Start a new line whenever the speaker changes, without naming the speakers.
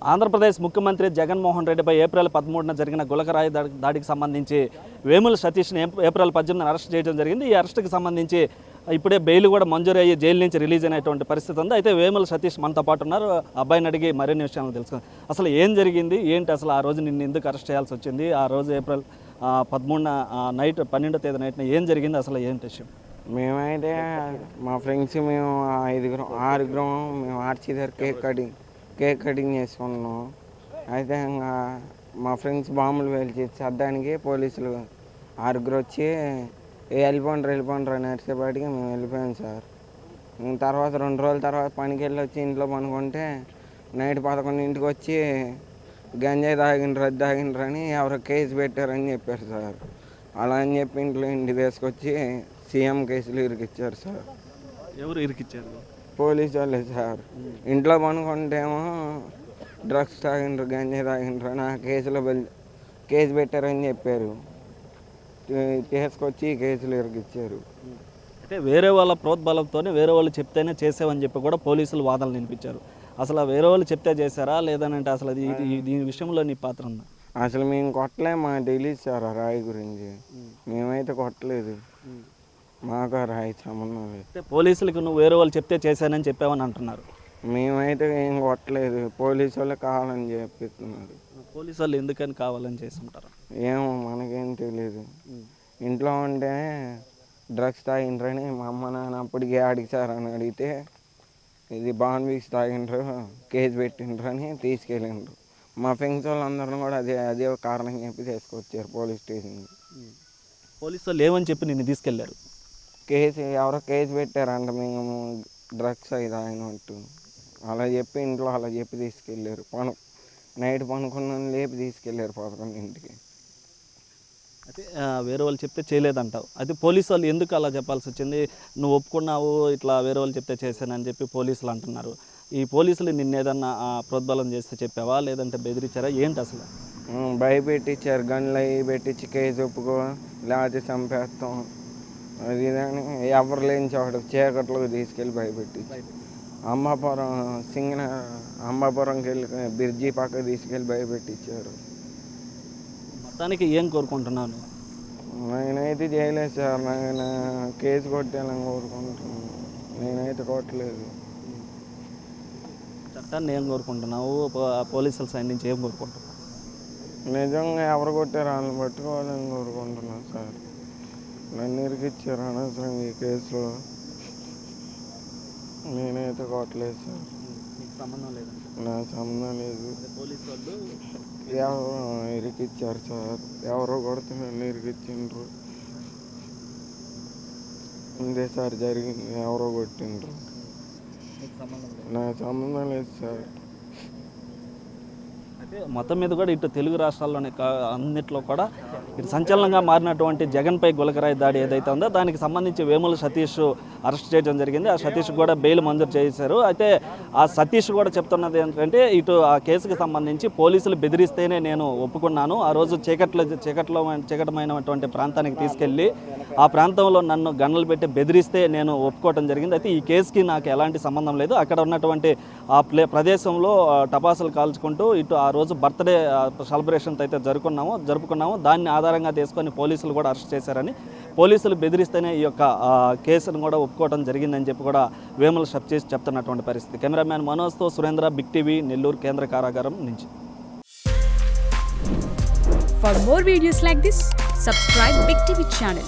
ఆంధ్రప్రదేశ్ ముఖ్యమంత్రి జగన్మోహన్ రెడ్డిపై ఏప్రిల్ 13న జరిగిన గులకరాయి దాడికి సంబంధించి వేముల సతీష్ని ఏప్రిల్ 18న అరెస్ట్ చేయడం జరిగింది. ఈ అరెస్టుకి సంబంధించి ఇప్పుడే బెయిల్ కూడా మంజూరు అయ్యి జైలు నుంచి రిలీజ్ అయినటువంటి పరిస్థితి ఉంది. అయితే వేముల సతీష్ మనతో పాటు ఉన్నారు. అబ్బాయిని అడిగి మరిన్ని విషయాలు తెలుసుకుందాం. అసలు ఏం జరిగింది, ఏంటి అసలు ఆ రోజు నిన్ను ఎందుకు అరెస్ట్ చేయాల్సి వచ్చింది, ఆ రోజు ఏప్రిల్ 13న నైట్ 12వ తేదీ నైట్న ఏం జరిగింది, అసలు ఏంటి విషయం?
మేమైతే మా ఫ్రెండ్స్ మేము ఆరుగురం మేము ఆర్చి దగ్గర కేక్ కటింగ్ చేసుకున్నాం. అయితే ఇంకా మా ఫ్రెండ్స్ బాంబులు పేల్చి చద్దానికి పోలీసులు ఆరుగురు వచ్చి వెళ్ళిపోండ్రు అని అరిసేపాటికి మేము వెళ్ళిపోయాం సార్. తర్వాత 2 రోజుల తర్వాత పనికి వెళ్ళి వచ్చి ఇంట్లో పనుకుంటే నైట్ 11ంటికి వచ్చి గంజాయి తాగిండ్రు అని ఎవరో కేసు పెట్టారని చెప్పారు సార్. అలా అని చెప్పి ఇంటికి తీసుకొచ్చి సీఎం కేసులు ఇరికిచ్చారు సార్.
ఎవరు ఇరికిచ్చారు? పోలీసు
వాళ్ళే సార్. ఇంట్లో పనుకుంటేమో డ్రగ్స్ తాగిండ్రు, గంజాయి తాగిండ్రు అని ఆ కేసు పెట్టారని చెప్పారు. తీసుకొచ్చి కేసులు ఇరికిచ్చారు.
అంటే వేరే వాళ్ళ ప్రోద్బలంతోనే వేరే వాళ్ళు చెప్తేనే చేసావని చెప్పి కూడా పోలీసులు వాదనలు వినిపించారు. అసలు వేరే వాళ్ళు చెప్తే చేశారా లేదనంటే అసలు దీని విషయంలో నీ పాత్ర ఉందా?
అసలు మేము కొట్టలే, మా తెలియదు సార్ ఆ రాయి గురించి. మేమైతే కొట్టలేదు, మాకు ఆ రాయి సంబంధం లేదు.
అంటే పోలీసులకు నువ్వు వేరే వాళ్ళు చెప్తే చేశానని చెప్పావని అంటున్నారు.
మేమైతే ఏం కొట్టలేదు, పోలీసు వాళ్ళు కావాలని చెప్పిస్తున్నారు.
పోలీసు వాళ్ళు ఎందుకని కావాలని చేస్తుంటారు
ఏమో మనకేం తెలియదు. ఇంట్లో ఉంటే డ్రగ్స్ తాగిండ్రని మా అమ్మ నాన్న అప్పటికి ఆడికి సార్ అని అడిగితే ఇది బాన్ వీక్స్ తాగిండ్రు, కేసు పెట్టిండ్రని తీసుకెళ్ళిండ్రు. మా ఫ్రెండ్స్ వాళ్ళందరూ కూడా అదే కారణం చెప్పి తీసుకొచ్చారు పోలీస్ స్టేషన్కి.
పోలీసు వాళ్ళు ఏమని చెప్పి నిన్ను తీసుకెళ్లారు?
ఎవరో కేసు పెట్టారంట, మేము డ్రగ్స్ అయి తాగినట్టు అలా చెప్పి ఇంట్లో అలా చెప్పి తీసుకెళ్ళారు. నైట్ పనుకున్నాను లేపి తీసుకెళ్ళారు 11ంటికి.
అయితే వేరే వాళ్ళు చెప్తే చేయలేదంటావు. అయితే పోలీసు వాళ్ళు ఎందుకు అలా చెప్పాల్సి వచ్చింది? నువ్వు ఒప్పుకున్నావు ఇట్లా వేరే వాళ్ళు చెప్తే చేశానని చెప్పి పోలీసులు అంటున్నారు. ఈ పోలీసులు నిన్ను ఏదన్నా ప్రోద్బలం చేస్తే చెప్పావా లేదంటే బెదిరించారా, ఏంటి అసలు?
భయపెట్టించారు, గన్లు అవి పెట్టించి కేసు ఒప్పుకో లేకపోతే చంపేస్తాం అది ఇదని. ఎవరు లేని చోట చీకట్లోకి తీసుకెళ్ళి భయపెట్టించి అంబాపురంకి వెళ్ళి బ్రిడ్జి పక్కకు తీసుకెళ్ళి భయపెట్టించారు.
మొత్తానికి ఏం కోరుకుంటున్నాను?
నేనైతే చేయలేదు సార్, నేను కేసు కొట్టేయాలని కోరుకుంటున్నాను. నేనైతే కొట్టలేదు.
చట్టాన్ని ఏం కోరుకుంటున్నావు? పోలీసుల సైడ్ నుంచి ఏం కోరుకుంటున్నావు?
నిజంగా ఎవరు కొట్టారో వాళ్ళని పట్టుకోవాలని కోరుకుంటున్నాను సార్. నన్ను ఇరికిచ్చారు అనవసరం ఈ కేసులో. నేనైతే కొట్టలేదు సార్.
సంబంధం లేదు,
నా సంబంధం లేదు.
పోలీసు వాళ్ళు
ఎవరో ఇరికిచ్చారు సార్, ఎవరో కొడితే నన్ను ఇరికిచ్చిండ్రు. ఇందే సార్ జరిగింది, ఎవరో కొట్టిండ్రు. నా సంబంధం లేదు సార్.
అయితే మొత్తం మీద కూడా ఇటు తెలుగు రాష్ట్రాల్లోనే అన్నింటిలో కూడా ఇటు సంచలనంగా మారినటువంటి జగన్పై గులకరాయి దాడి ఏదైతే ఉందో దానికి సంబంధించి వేముల సతీష్ అరెస్ట్ చేయడం జరిగింది. ఆ సతీష్ కూడా బెయిల్ మంజూరు చేశారు. అయితే ఆ సతీష్ కూడా చెప్తున్నది ఏంటంటే ఇటు ఆ కేసుకి సంబంధించి పోలీసులు బెదిరిస్తేనే నేను ఒప్పుకున్నాను. ఆ రోజు చీకటమైనటువంటి ప్రాంతానికి తీసుకెళ్ళి ఆ ప్రాంతంలో నన్ను గన్నులు పెట్టి బెదిరిస్తే నేను ఒప్పుకోవడం జరిగింది. అయితే ఈ కేసుకి నాకు ఎలాంటి సంబంధం లేదు. అక్కడ ఉన్నటువంటి ఆ ప్రదేశంలో టపాసులు కాల్చుకుంటూ ఇటు ఆ రోజు బర్త్డే సెలబ్రేషన్ అయితే జరుపుకున్నాము. దాన్ని ఆధారంగా తీసుకొని పోలీసులు కూడా అరెస్ట్ చేశారని, పోలీసులు బెదిరిస్తేనే ఈ యొక్క కేసును కూడా ఒప్పుకోవడం జరిగిందని చెప్పి కూడా వేముల సతీష్ చెప్తున్నటువంటి పరిస్థితి. కెమెరామ్యాన్ మనోజ్తో సురేంద్ర, బిగ్ టీవీ, నెల్లూరు కేంద్ర కారాగారం నుంచి.
For more videos like this, subscribe Big TV channel.